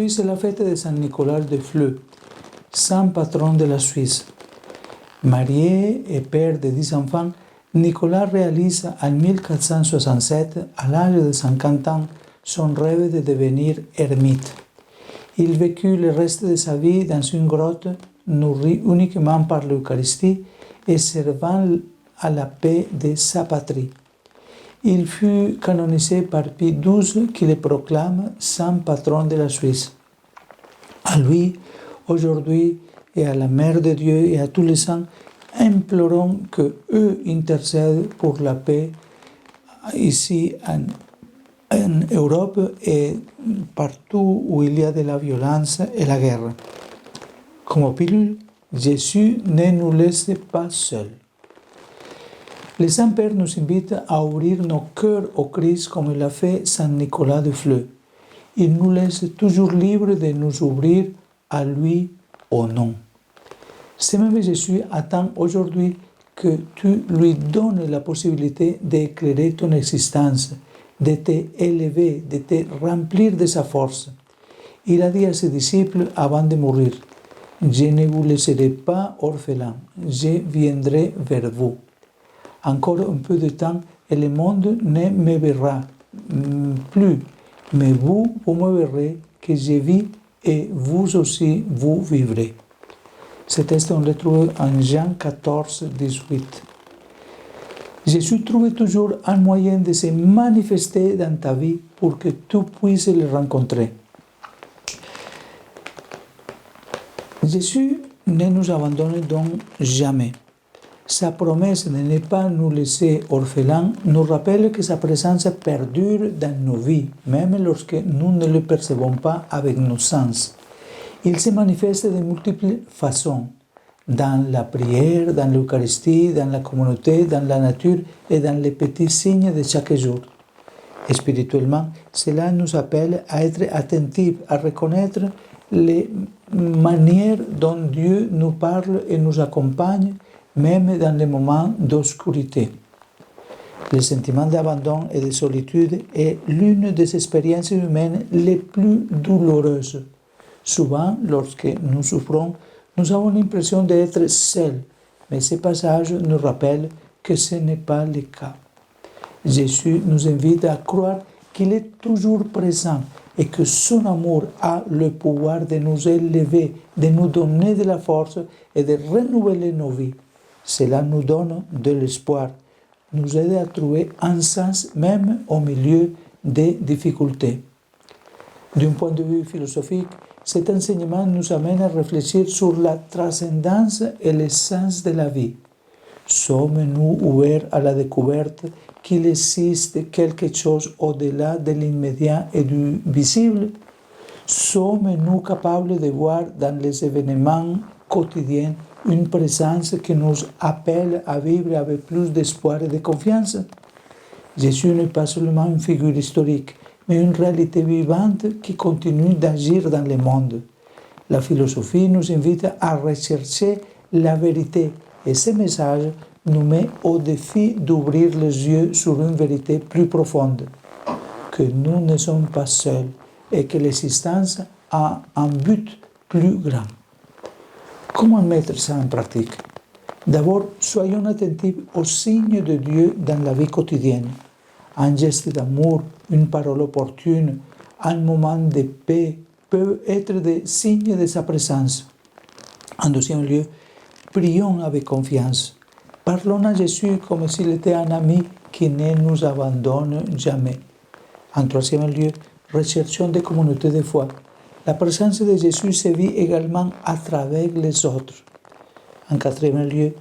Aujourd'hui, c'est la fête de Saint Nicolas de Fleux, saint patron de la Suisse. Marié et père de 10 enfants, Nicolas réalise en 1467, à l'âge de 50 ans, son rêve de devenir ermite. Il vécut le reste de sa vie dans une grotte, nourrie uniquement par l'Eucharistie et servant à la paix de sa patrie. Il fut canonisé par Pie XII qui le proclame saint patron de la Suisse. À lui, aujourd'hui, et à la Mère de Dieu et à tous les saints, implorons que eux intercèdent pour la paix ici en Europe et partout où il y a de la violence et la guerre. Comme pilule, Jésus ne nous laisse pas seuls. Le Saint-Père nous invite à ouvrir nos cœurs au Christ comme l'a fait Saint Nicolas de Fleux. Il nous laisse toujours libres de nous ouvrir à lui ou non. Ce même Jésus attend aujourd'hui que tu lui donnes la possibilité d'éclairer ton existence, de t'élever, de te remplir de sa force. Il a dit à ses disciples avant de mourir, « Je ne vous laisserai pas orphelins, je viendrai vers vous. » Encore un peu de temps et le monde ne me verra plus, mais vous me verrez que je vis et vous aussi, vous vivrez. Ce texte, on le trouve en Jean 14, 18. Jésus trouve toujours un moyen de se manifester dans ta vie pour que tu puisses le rencontrer. Jésus ne nous abandonne donc jamais. Sa promesse de ne pas nous laisser orphelins nous rappelle que sa présence perdure dans nos vies, même lorsque nous ne le percevons pas avec nos sens. Il se manifeste de multiples façons, dans la prière, dans l'Eucharistie, dans la communauté, dans la nature et dans les petits signes de chaque jour. Spirituellement, cela nous appelle à être attentifs, à reconnaître les manières dont Dieu nous parle et nous accompagne, même dans les moments d'obscurité. Le sentiment d'abandon et de solitude est l'une des expériences humaines les plus douloureuses. Souvent, lorsque nous souffrons, nous avons l'impression d'être seuls, mais ce passage nous rappelle que ce n'est pas le cas. Jésus nous invite à croire qu'il est toujours présent et que son amour a le pouvoir de nous élever, de nous donner de la force et de renouveler nos vies. Cela nous donne de l'espoir, nous aide à trouver un sens même au milieu des difficultés. D'un point de vue philosophique, cet enseignement nous amène à réfléchir sur la transcendance et le sens de la vie. Sommes-nous ouverts à la découverte qu'il existe quelque chose au-delà de l'immédiat et du visible? Sommes-nous capables de voir dans les événements quotidiens une présence qui nous appelle à vivre avec plus d'espoir et de confiance? Jésus n'est pas seulement une figure historique, mais une réalité vivante qui continue d'agir dans le monde. La philosophie nous invite à rechercher la vérité et ce message nous met au défi d'ouvrir les yeux sur une vérité plus profonde, que nous ne sommes pas seuls et que l'existence a un but plus grand. Comment mettre ça en pratique? D'abord, soyons attentifs aux signes de Dieu dans la vie quotidienne. Un geste d'amour, une parole opportune, un moment de paix peuvent être des signes de sa présence. En deuxième lieu, prions avec confiance. Parlons à Jésus comme s'il était un ami qui ne nous abandonne jamais. En troisième lieu, recherchons des communautés de foi. La présence de Jésus se vit également à travers les autres. En quatrième lieu,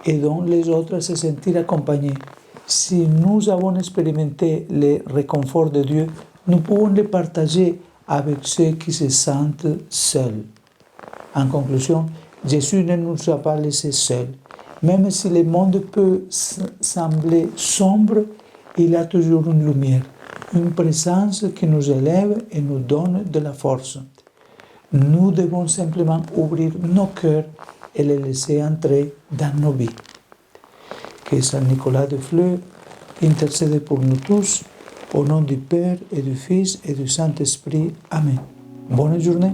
aidons les autres à se sentir accompagnés. Si nous avons expérimenté le réconfort de Dieu, nous pouvons le partager avec ceux qui se sentent seuls. En conclusion, Jésus ne nous a pas laissés seuls. Même si le monde peut sembler sombre, il a toujours une lumière, une présence qui nous élève et nous donne de la force. Nous devons simplement ouvrir nos cœurs et les laisser entrer dans nos vies. Que Saint Nicolas de Fleux intercède pour nous tous, au nom du Père et du Fils et du Saint-Esprit. Amen. Bonne journée.